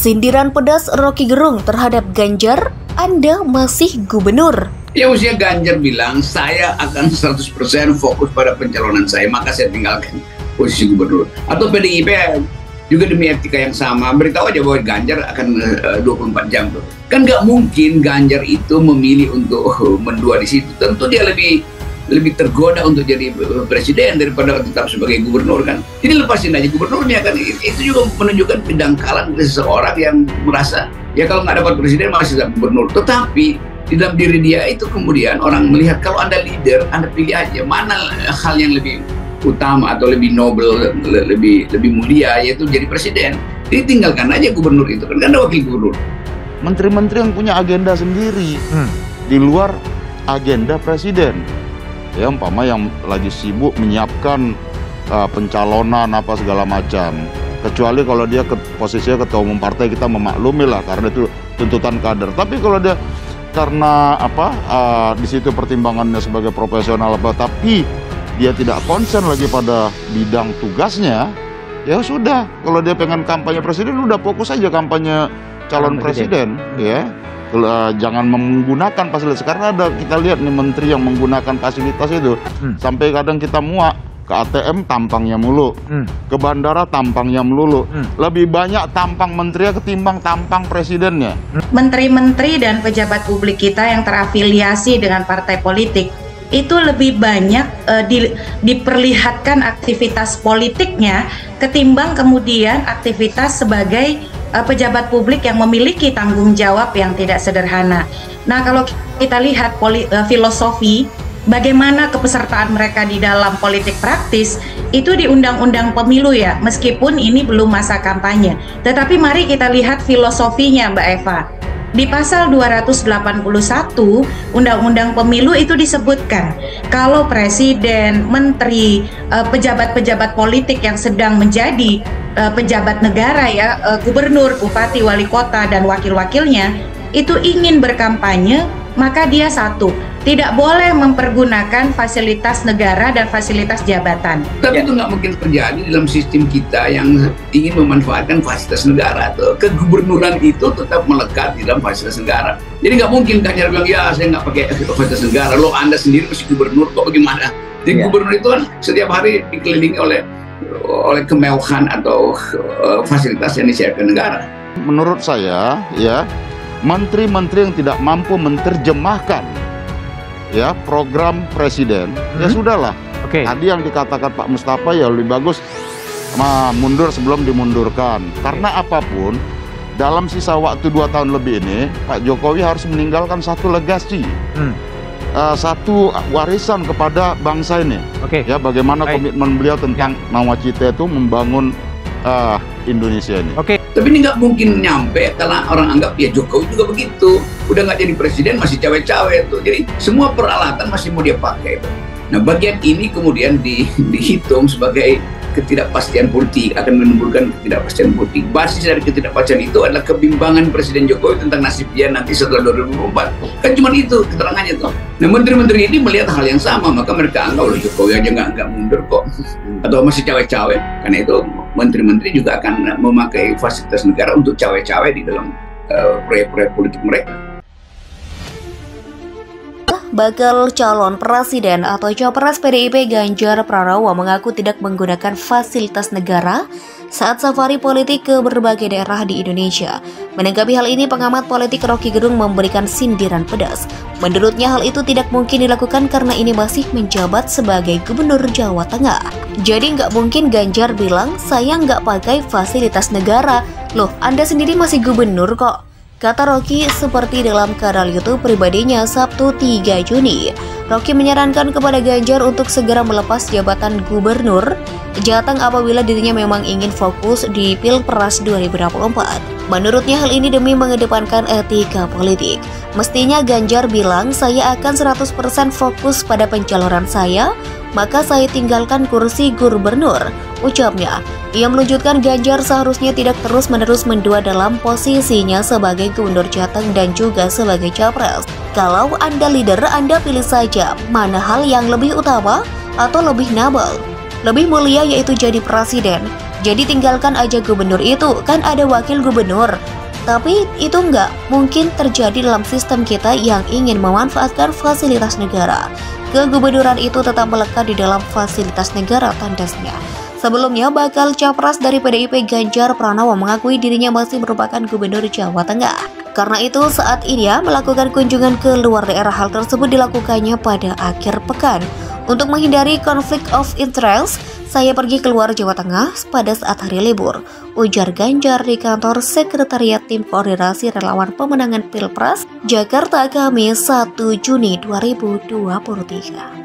Sindiran pedas Rocky Gerung terhadap Ganjar, Anda masih gubernur. Ya usia Ganjar bilang, saya akan 100% fokus pada pencalonan saya, maka saya tinggalkan posisi gubernur. Atau PDIP juga demi etika yang sama, beritahu aja bahwa Ganjar akan 24 jam tuh. Kan nggak mungkin Ganjar itu memilih untuk mendua di situ. Tentu dia lebih tergoda untuk jadi presiden daripada tetap sebagai gubernur kan. Jadi lepasin aja gubernurnya kan. Itu juga menunjukkan kedangkalan seseorang yang merasa ya kalau nggak dapat presiden masih tetap gubernur. Tetapi di dalam diri dia itu kemudian orang melihat kalau Anda leader, Anda pilih aja mana hal yang lebih utama atau lebih noble, lebih mulia, yaitu jadi presiden. Jadi tinggalkan aja gubernur itu kan ada wakil gubernur. Menteri-menteri yang punya agenda sendiri di luar agenda presiden. Ya umpama yang lagi sibuk menyiapkan pencalonan apa segala macam. Kecuali kalau dia posisinya ketua umum partai, kita memaklumi lah karena itu tuntutan kader. Tapi kalau dia karena di situ pertimbangannya sebagai profesional tapi dia tidak konsen lagi pada bidang tugasnya, ya sudah. Kalau dia pengen kampanye presiden, udah fokus aja kampanye calon presiden, ya. Jangan menggunakan fasilitas, karena ada kita lihat nih menteri yang menggunakan fasilitas itu sampai kadang kita muak. Ke ATM tampangnya mulu, ke bandara tampangnya melulu, lebih banyak tampang menteri ketimbang tampang presidennya. Menteri-menteri dan pejabat publik kita yang terafiliasi dengan partai politik itu lebih banyak diperlihatkan aktivitas politiknya ketimbang kemudian aktivitas sebagai pejabat publik yang memiliki tanggung jawab yang tidak sederhana. Nah, kalau kita lihat filosofi bagaimana kepesertaan mereka di dalam politik praktis itu di Undang-Undang Pemilu ya, meskipun ini belum masa kampanye. Tetapi mari kita lihat filosofinya Mbak Eva. Di pasal 281 Undang-Undang Pemilu itu disebutkan kalau presiden, menteri, pejabat-pejabat politik yang sedang menjadi pejabat negara ya, gubernur, bupati, wali kota dan wakil-wakilnya itu ingin berkampanye, maka dia satu, tidak boleh mempergunakan fasilitas negara dan fasilitas jabatan. Tapi itu nggak mungkin terjadi dalam sistem kita yang ingin memanfaatkan fasilitas negara. Kegubernuran itu tetap melekat di dalam fasilitas negara. Jadi nggak mungkin Ganjar bilang, ya saya nggak pakai fasilitas negara. Lo Anda sendiri masih gubernur kok bagaimana? Jadi gubernur itu kan setiap hari dikelilingi oleh kemewahan atau fasilitas yang disediakan negara. Menurut saya, ya, menteri-menteri yang tidak mampu menerjemahkan ya program presiden, ya sudahlah. Tadi yang dikatakan Pak Mustafa ya lebih bagus mundur sebelum dimundurkan. Karena apapun dalam sisa waktu 2 tahun lebih ini Pak Jokowi harus meninggalkan satu legasi, satu warisan kepada bangsa ini. Ya, bagaimana komitmen beliau tentang nawacita itu membangun Indonesia ini. Tapi ini nggak mungkin nyampe karena orang anggap ya Jokowi juga begitu. Udah nggak jadi presiden masih cawe-cawe tuh. Jadi semua peralatan masih mau dia pakai tuh. Nah, bagian ini kemudian dihitung sebagai ketidakpastian politik, akan menimbulkan ketidakpastian politik. Basis dari ketidakpastian itu adalah kebimbangan Presiden Jokowi tentang nasib dia nanti setelah 2024. Kan cuma itu keterangannya tuh. Nah, menteri-menteri ini melihat hal yang sama, maka mereka anggap oleh Jokowi aja nggak mundur kok, atau masih cawe-cawe. Karena itu menteri-menteri juga akan memakai fasilitas negara untuk cawe-cawe di dalam proyek-proyek politik mereka. Bakal calon presiden atau capres PDIP Ganjar Pranowo mengaku tidak menggunakan fasilitas negara saat safari politik ke berbagai daerah di Indonesia. Menanggapi hal ini, pengamat politik Rocky Gerung memberikan sindiran pedas. Menurutnya hal itu tidak mungkin dilakukan karena ini masih menjabat sebagai gubernur Jawa Tengah. Jadi nggak mungkin Ganjar bilang saya nggak pakai fasilitas negara. Loh, Anda sendiri masih gubernur kok. Kata Rocky seperti dalam kanal YouTube pribadinya Sabtu 3 Juni. Rocky menyarankan kepada Ganjar untuk segera melepas jabatan gubernur Jateng apabila dirinya memang ingin fokus di Pilpres 2024. Menurutnya hal ini demi mengedepankan etika politik. Mestinya Ganjar bilang saya akan 100% fokus pada pencalonan saya, maka saya tinggalkan kursi gubernur, ucapnya. Ia melanjutkan Ganjar seharusnya tidak terus-menerus mendua dalam posisinya sebagai gubernur Jateng dan juga sebagai capres. Kalau Anda leader, Anda pilih saja mana hal yang lebih utama atau lebih noble, lebih mulia, yaitu jadi presiden. Jadi tinggalkan aja gubernur itu, kan ada wakil gubernur. Tapi itu nggak mungkin terjadi dalam sistem kita yang ingin memanfaatkan fasilitas negara. Kegubernuran itu tetap melekat di dalam fasilitas negara, tandasnya. Sebelumnya, bakal capres dari PDIP Ganjar Pranowo mengakui dirinya masih merupakan gubernur Jawa Tengah. Karena itu, saat ia melakukan kunjungan ke luar daerah, hal tersebut dilakukannya pada akhir pekan. Untuk menghindari konflik of interest, saya pergi keluar Jawa Tengah pada saat hari libur, ujar Ganjar di kantor Sekretariat Tim Koordinasi Relawan Pemenangan Pilpres, Jakarta, Kamis 1 Juni 2023.